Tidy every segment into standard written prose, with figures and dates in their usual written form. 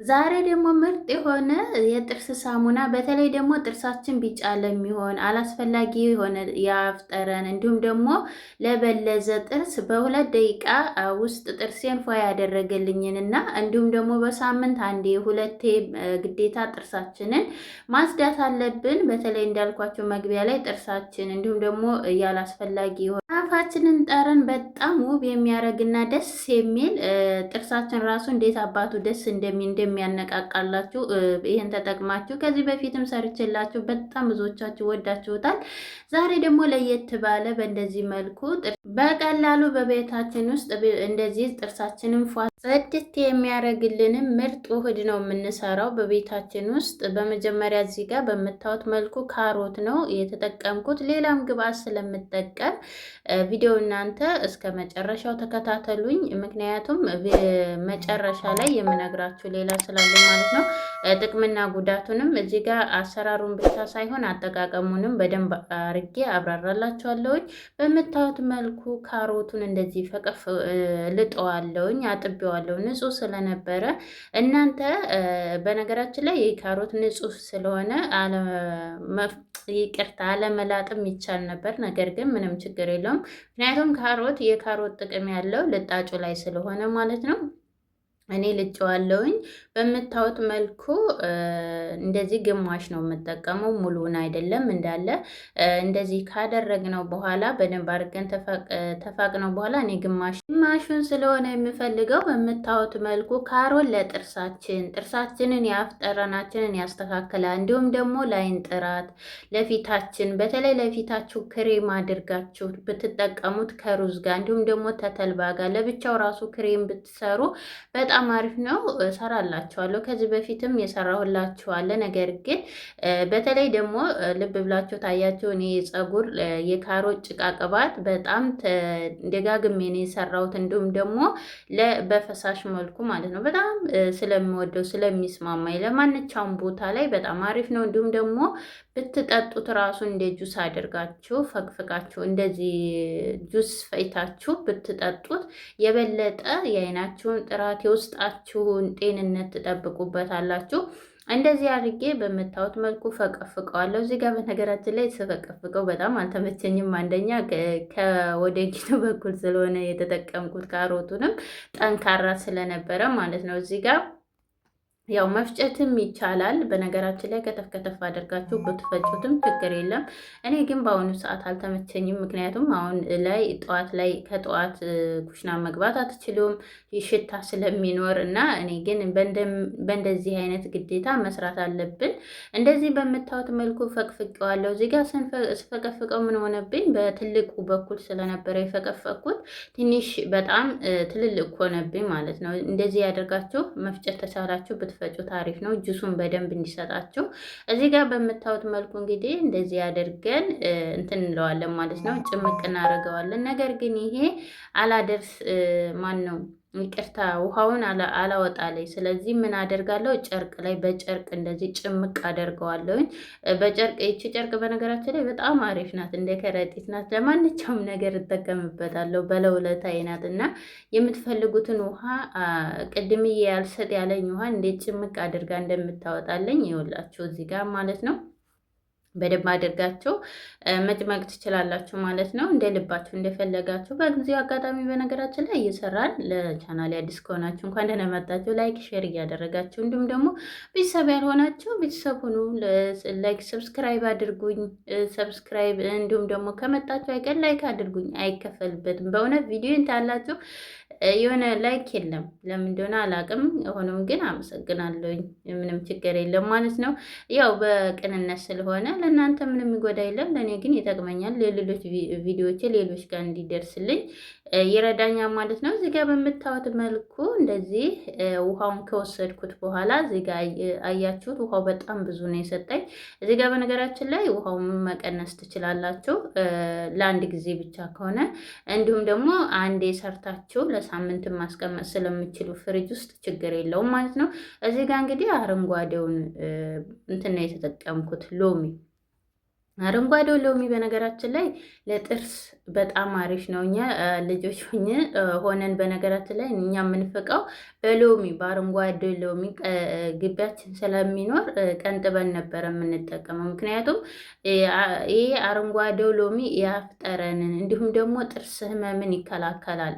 ዛሬ ደግሞ ምርጥ የሆነ የጥርስ ሳሙና በተለይ ደግሞ ጥርሳችን ቢጫ ለሚሆን አላስፈላጊ የሆነ የአፍ ጠረን እንዲሁም ደግሞ ለበለዘ ጥርስ በ2 ደቂቃ ውስጥ ጥርሴን ፏ ያደረገልኝን እና እንዲሁም ደግሞ በሳምንት አንዴ ሁለቴ ግዴታ ጥርሳችንን ማጽዳት አለብን። በተለይ እንዳልኳቸው መግቢያ ላይ ጥርሳችን እንዲሁም ደግሞ ያላስፈላጊ አፋችንን ጠረን በጣም ውብ የሚያደርግና ደስ የሚል ጥርሳችን ራሱ እንዴት አባቱ ደስ እንደሚያነቃቃላችሁ ይህን ተጠቅማችሁ ከዚህ በፊትም ሰርችላችሁ በጣም ብዙዎቻችሁ ወዳችሁታል። ዛሬ ደግሞ ለየት ባለ በእንደዚህ መልኩ በቀላሉ በቤታችን ውስጥ እንደዚህ ጥርሳችንን ፏ ጽድት የሚያደርግልንም ምርጥ ውህድ ነው የምንሰራው በቤታችን ውስጥ። በመጀመሪያ እዚህ ጋር በምታዩት መልኩ ካሮት ነው የተጠቀምኩት። ሌላም ግብአት ስለምጠቀም ቪዲዮ እናንተ እስከ መጨረሻው ተከታተሉኝ። ምክንያቱም መጨረሻ ላይ የምነግራችሁ ሌላ ስላለ ማለት ነው። ጥቅምና ጉዳቱንም እዚህ ጋር አሰራሩን ብቻ ሳይሆን አጠቃቀሙንም በደንብ አርጌ አብራራላችኋለሁኝ። በምታዩት መልኩ ካሮቱን እንደዚህ ፈቀፍ ልጠዋለሁኝ፣ አጥቤዋለሁ ንጹህ ስለነበረ። እናንተ በነገራችን ላይ የካሮት ንጹህ ስለሆነ ይቅርታ አለመላጥም ይቻል ነበር። ነገር ግን ምንም ችግር የለውም። ምክንያቱም የካሮት ጥቅም ያለው ልጣጩ ላይ ስለሆነ ማለት ነው። እኔ ልጨዋለሁኝ። በምታዩት መልኩ እንደዚህ ግማሽ ነው የምጠቀመው፣ ሙሉውን አይደለም እንዳለ። እንደዚህ ካደረግነው በኋላ በደንብ አድርገን ተፋቅነው በኋላ እኔ ግማሹን ስለሆነ የምፈልገው። በምታዩት መልኩ ካሮት ጥርሳችንን የአፍ ጠረናችንን ያስተካክላል። እንዲሁም ደግሞ ላይን ጥራት፣ ለፊታችን በተለይ ለፊታችሁ ክሬም አድርጋችሁ ብትጠቀሙት ከሩዝ ጋር እንዲሁም ደግሞ ተተልባ ጋር ለብቻው ራሱ ክሬም ብትሰሩ በጣም አሪፍ ነው። እሰራላችኋለሁ ከዚህ በፊትም የሰራሁላችኋለ። ነገር ግን በተለይ ደግሞ ልብ ብላችሁ ታያችሁ እኔ የፀጉር የካሮት ጭቃ ቅባት በጣም ደጋግሜ ነው የሰራሁት። እንዲሁም ደግሞ በፈሳሽ መልኩ ማለት ነው። በጣም ስለሚወደው ስለሚስማማኝ ለማንኛውም ቦታ ላይ በጣም አሪፍ ነው። እንዲሁም ደግሞ ብትጠጡት ራሱ እንደ ጁስ አድርጋችሁ ፈቅፍቃችሁ እንደዚህ ጁስ ፈይታችሁ ብትጠጡት የበለጠ የአይናችሁን ጥራት የውስጣችሁን ጤንነት ትጠብቁበታላችሁ። እንደዚህ አድርጌ በምታዩት መልኩ ፈቀፍቀዋለሁ። እዚህ ጋር በነገራችን ላይ ስፈቀፍቀው በጣም አልተመቸኝም። አንደኛ ከወደጊቱ በኩል ስለሆነ የተጠቀምኩት ካሮቱንም ጠንካራ ስለነበረ ማለት ነው። እዚህ ጋር ያው መፍጨትም ይቻላል። በነገራችን ላይ ከተፍ ከተፍ አድርጋችሁ ብትፈጩትም ችግር የለም። እኔ ግን በአሁኑ ሰዓት አልተመቸኝም። ምክንያቱም አሁን ላይ ጠዋት ላይ ከጠዋት ኩሽና መግባት አትችሉም ሽታ ስለሚኖር እና እኔ ግን በእንደዚህ አይነት ግዴታ መስራት አለብን። እንደዚህ በምታዩት መልኩ ፈቅፍቄዋለሁ። እዚህ ጋር ስፈቀፍቀው ምን ሆነብኝ፣ በትልቁ በኩል ስለነበረ የፈቀፈቅኩት ትንሽ በጣም ትልልቅ ሆነብኝ ማለት ነው። እንደዚህ ያደርጋችሁ መፍጨት ተቻላችሁ ብትፈጩት አሪፍ ነው፣ ጁሱን በደንብ እንዲሰጣችሁ። እዚህ ጋር በምታዩት መልኩ እንግዲህ እንደዚህ አድርገን እንትን እንለዋለን ማለት ነው፣ ጭምቅ እናደርገዋለን። ነገር ግን ይሄ አላደርስ ማን ነው ይቅርታ ውሃውን አላወጣ ላይ። ስለዚህ ምን አደርጋለሁ፣ ጨርቅ ላይ በጨርቅ እንደዚህ ጭምቅ አደርገዋለሁኝ። በጨርቅ ይቺ ጨርቅ በነገራችን ላይ በጣም አሪፍ ናት፣ እንደ ከረጢት ናት። ለማንኛውም ነገር እጠቀምበታለሁ፣ በለውለታዬ ናት። እና የምትፈልጉትን ውሃ ቅድምዬ ያልሰጥ ያለኝ ውሃ እንዴት ጭምቅ አድርጋ እንደምታወጣለኝ ይኸውላችሁ እዚህ ጋር ማለት ነው። በደንብ አድርጋችሁ መጭመቅ ትችላላችሁ ማለት ነው፣ እንደ ልባችሁ እንደፈለጋችሁ። በጊዜው አጋጣሚ በነገራችን ላይ እየሰራን ለቻናል አዲስ ከሆናችሁ እንኳን ደህና መጣችሁ። ላይክ ሼር እያደረጋችሁ እንዲሁም ደግሞ ቤተሰብ ያልሆናችሁ ቤተሰብ ሁኑ። ላይክ ሰብስክራይብ አድርጉኝ። ሰብስክራይብ እንዲሁም ደግሞ ከመጣችሁ አይቀር ላይክ አድርጉኝ፣ አይከፈልበትም። በእውነት ቪዲዮ ታላችሁ የሆነ ላይክ የለም፣ ለምን እንደሆነ አላውቅም። ሆኖም ግን አመሰግናለሁኝ፣ ምንም ችግር የለም ማለት ነው። ያው በቅንነት ስለሆነ ለእናንተ ምንም የሚጎዳ የለም፣ ለእኔ ግን ይጠቅመኛል። ለሌሎች ቪዲዮዎች ሌሎች ጋር እንዲደርስልኝ ይረዳኛል ማለት ነው። እዚህ ጋር በምታዩት መልኩ እንደዚህ ውሃውን ከወሰድኩት በኋላ እዚህ ጋር አያችሁት፣ ውሃው በጣም ብዙ ነው የሰጠኝ። እዚህ ጋር በነገራችን ላይ ውሃውን መቀነስ ትችላላችሁ ለአንድ ጊዜ ብቻ ከሆነ፣ እንዲሁም ደግሞ አንዴ ሰርታችሁ ለሳምንት ማስቀመጥ ስለምችሉ ፍሪጅ ውስጥ ችግር የለውም ማለት ነው። እዚህ ጋር እንግዲህ አረንጓዴውን እንትን ነው የተጠቀምኩት ሎሚ አረንጓዴው ሎሚ በነገራችን ላይ ለጥርስ በጣም አሪፍ ነው። እኛ ልጆች ሆነን በነገራችን ላይ እኛ የምንፍቀው በሎሚ በአረንጓዴ ሎሚ ግቢያችን ስለሚኖር ቀንጥበን ነበረ የምንጠቀመው። ምክንያቱም ይሄ አረንጓዴው ሎሚ የአፍ ጠረንን እንዲሁም ደግሞ ጥርስ ህመምን ይከላከላል።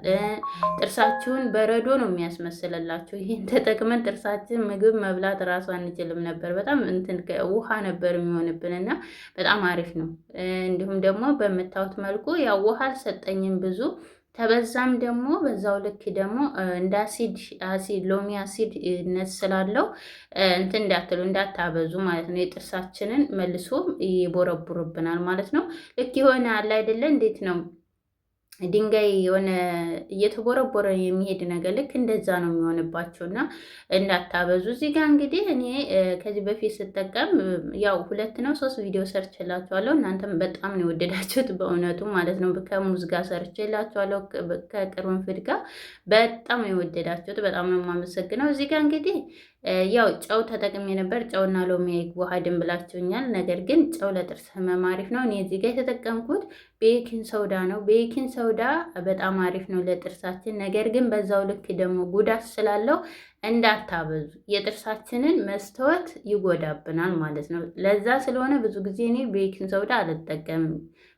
ጥርሳችሁን በረዶ ነው የሚያስመስልላችሁ። ይህን ተጠቅመን ጥርሳችን ምግብ መብላት እራሱ አንችልም ነበር። በጣም እንትን ውሃ ነበር የሚሆንብን እና በጣም አሪፍ ነው። እንዲሁም ደግሞ በምታዩት መልኩ ያው ውሃ አልሰጠኝም ብዙ ተበዛም ደግሞ በዛው ልክ ደግሞ እንደ አሲድ ሎሚ አሲድነት ስላለው እንትን እንዳትሉ እንዳታበዙ ማለት ነው። የጥርሳችንን መልሶ ይቦረቡርብናል ማለት ነው። ልክ የሆነ አለ አይደለ? እንዴት ነው ድንጋይ የሆነ እየተቦረቦረ የሚሄድ ነገር ልክ እንደዛ ነው የሚሆንባቸው እና እንዳታበዙ። እዚህ ጋር እንግዲህ እኔ ከዚህ በፊት ስጠቀም ያው 2 ነው 3 ቪዲዮ ሰርችላችኋለሁ። እናንተም በጣም ነው የወደዳችሁት በእውነቱ ማለት ነው። ከሙዝ ጋር ሰርችላችኋለሁ፣ ከቅርንፉድ ጋር በጣም ነው የወደዳችሁት። በጣም ነው የማመሰግነው። እዚህ ጋር እንግዲህ ያው ጨው ተጠቅሜ ነበር። ጨውና ሎሚ አይዋሃድም ብላችሁኛል። ነገር ግን ጨው ለጥርስ ህመም አሪፍ ነው። እኔ እዚህ ጋር የተጠቀምኩት ቤኪንግ ሶዳ ነው። ቤኪንግ ሶዳ በጣም አሪፍ ነው ለጥርሳችን። ነገር ግን በዛው ልክ ደግሞ ጉዳት ስላለው እንዳታበዙ፣ የጥርሳችንን መስተወት ይጎዳብናል ማለት ነው። ለዛ ስለሆነ ብዙ ጊዜ እኔ ቤኪንግ ሶዳ አልጠቀምም።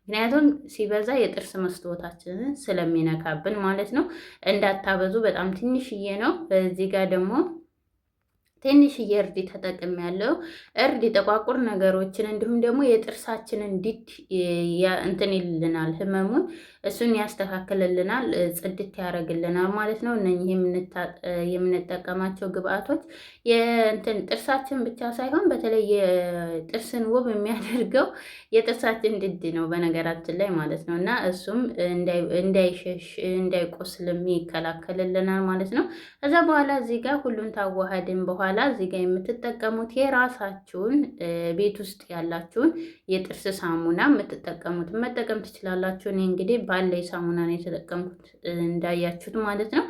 ምክንያቱም ሲበዛ የጥርስ መስተወታችንን ስለሚነካብን ማለት ነው። እንዳታበዙ፣ በጣም ትንሽዬ ነው። እዚህ ጋር ደግሞ ትንሽዬ እርድ ተጠቅም ያለው እርድ የጠቋቁር ነገሮችን እንዲሁም ደግሞ የጥርሳችንን ዲድ እንትን ይልልናል፣ ህመሙን እሱን ያስተካክልልናል፣ ጽድት ያደርግልናል ማለት ነው። እነኚህ የምንጠቀማቸው ግብአቶች የእንትን ጥርሳችን ብቻ ሳይሆን በተለይ የጥርስን ውብ የሚያደርገው የጥርሳችን ድድ ነው በነገራችን ላይ ማለት ነው። እና እሱም እንዳይሸሽ እንዳይቆስልም ይከላከልልናል ማለት ነው። ከዛ በኋላ እዚህ ጋር ሁሉን ታዋሃድን በኋላ እዚህ ጋር የምትጠቀሙት የራሳችሁን ቤት ውስጥ ያላችሁን የጥርስ ሳሙና የምትጠቀሙት መጠቀም ትችላላችሁ። እኔ እንግዲህ ባለኝ ሳሙና ነው የተጠቀምኩት እንዳያችሁት ማለት ነው።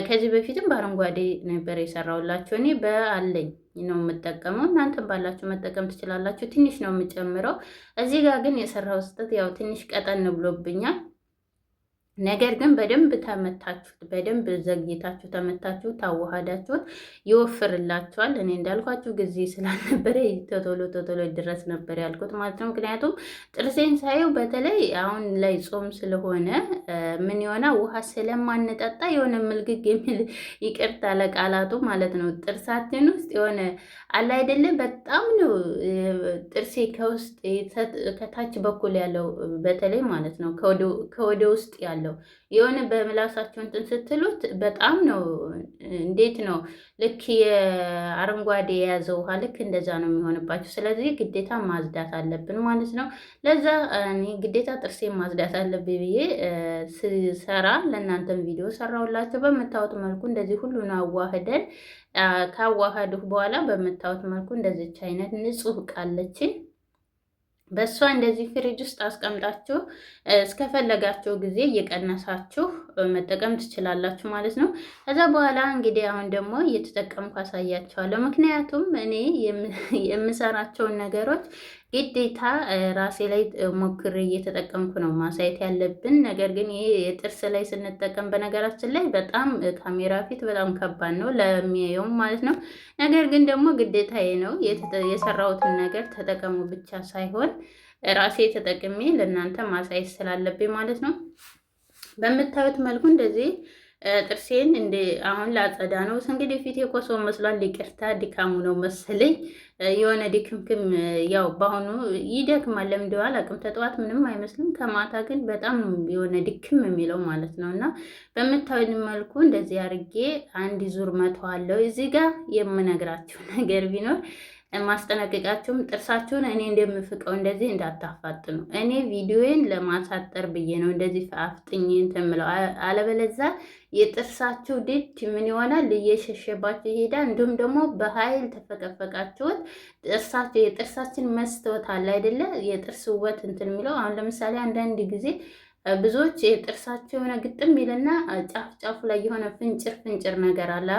ከዚህ በፊትም በአረንጓዴ ነበር የሰራሁላችሁ። እኔ በአለኝ ነው የምጠቀመው። እናንተም ባላችሁ መጠቀም ትችላላችሁ። ትንሽ ነው የምጨምረው። እዚህ ጋር ግን የሰራው ስህተት ያው ትንሽ ቀጠን ብሎብኛል። ነገር ግን በደንብ ተመታችሁት፣ በደንብ ዘግይታችሁ ተመታችሁት፣ ታዋሃዳችሁት ይወፍርላችኋል። እኔ እንዳልኳችሁ ጊዜ ስላልነበረ ቶቶሎ ድረስ ነበር ያልኩት ማለት ነው። ምክንያቱም ጥርሴን ሳየው በተለይ አሁን ላይ ጾም ስለሆነ ምን የሆነ ውሃ ስለማንጠጣ የሆነ ምልግግ የሚል ይቅርታ ለቃላቱ ማለት ነው። ጥርሳችን ውስጥ የሆነ አለ አይደለ? በጣም ነው ጥርሴ ከውስጥ ከታች በኩል ያለው በተለይ ማለት ነው ከወደ ውስጥ ያለው የሆነ በምላሳቸው እንትን ስትሉት በጣም ነው። እንዴት ነው ልክ የአረንጓዴ የያዘ ውሃ ልክ እንደዛ ነው የሚሆንባቸው። ስለዚህ ግዴታ ማጽዳት አለብን ማለት ነው። ለዛ እኔ ግዴታ ጥርሴን ማጽዳት አለብኝ ብዬ ስሰራ ለእናንተም ቪዲዮ ሰራሁላቸው። በምታዩት መልኩ እንደዚህ ሁሉን አዋህደን ካዋሃድሁ በኋላ በምታዩት መልኩ እንደዚች አይነት ንጹህ ቃለችን በእሷ እንደዚህ ፍሪጅ ውስጥ አስቀምጣችሁ እስከፈለጋችሁ ጊዜ እየቀነሳችሁ መጠቀም ትችላላችሁ ማለት ነው። ከዛ በኋላ እንግዲህ አሁን ደግሞ እየተጠቀምኩ አሳያችኋለሁ። ምክንያቱም እኔ የምሰራቸውን ነገሮች ግዴታ ራሴ ላይ ሞክሬ እየተጠቀምኩ ነው ማሳየት ያለብን። ነገር ግን ይሄ የጥርስ ላይ ስንጠቀም በነገራችን ላይ በጣም ካሜራ ፊት በጣም ከባድ ነው ለሚያየውም ማለት ነው። ነገር ግን ደግሞ ግዴታዬ ነው። የሰራሁትን ነገር ተጠቀሙ ብቻ ሳይሆን ራሴ ተጠቅሜ ለእናንተ ማሳየት ስላለብኝ ማለት ነው። በምታዩት መልኩ እንደዚህ ጥርሴን እንደ አሁን ላጸዳ ነው። እንግዲህ ፊቴ ኮሶ መስሏል። ይቅርታ ድካሙ ነው መሰለኝ የሆነ ድክምክም። ያው በአሁኑ ይደክማል። ለምንድነው አላውቅም። ተጠዋት ምንም አይመስልም፣ ከማታ ግን በጣም የሆነ ድክም የሚለው ማለት ነው። እና በምታዩት መልኩ እንደዚህ አድርጌ አንድ ዙር መተዋለሁ። እዚህ ጋር የምነግራችሁ ነገር ቢኖር ማስጠነቀቃችሁም ጥርሳችሁን እኔ እንደምፍቀው እንደዚህ እንዳታፋጥኑ። እኔ ቪዲዮዬን ለማሳጠር ብዬ ነው እንደዚህ አፍጥኜ እንትን የምለው። አለበለዚያ የጥርሳችሁ ድድ ምን ይሆናል? እየሸሸባችሁ ይሄዳል። እንዲሁም ደግሞ በኃይል ተፈቀፈቃችሁት የጥርሳችን መስተወት አለ አይደለ? የጥርስ ውበት እንትን የሚለው አሁን ለምሳሌ አንዳንድ ጊዜ ብዙዎች የጥርሳቸው የሆነ ግጥም ይልና ጫፍ ጫፉ ላይ የሆነ ፍንጭር ነገር አለ።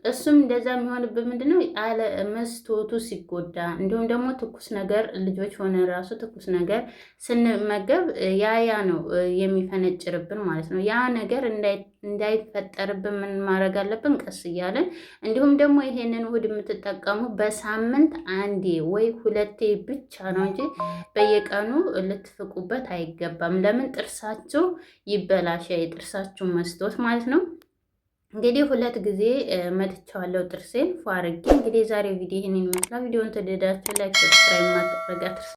እሱም እንደዛ የሚሆንበት ምንድነው አለ መስቶቱ ሲጎዳ፣ እንዲሁም ደግሞ ትኩስ ነገር ልጆች ሆነ ራሱ ትኩስ ነገር ስንመገብ ያ ነው የሚፈነጭርብን ማለት ነው። ያ ነገር እንዳይፈጠርብን ምን ማድረግ አለብን? ቀስ እያለን እንዲሁም ደግሞ ይሄንን ውህድ የምትጠቀሙ በሳምንት አንዴ ወይ ሁለቴ ብቻ ነው እንጂ በየቀኑ ልትፍቁበት አይገባም። ለምን? ጥርሳችሁ ይበላሻ፣ የጥርሳችሁ መስቶት ማለት ነው። እንግዲህ 2 ጊዜ መትቻለሁ ጥርሴን ፏርጌ። እንግዲህ የዛሬው ቪዲዮ ይህንን ይመስላል። ቪዲዮውን ተወደዳችሁ ላይክ፣ ሰብስክራይብ ማድረግ አትርሱ።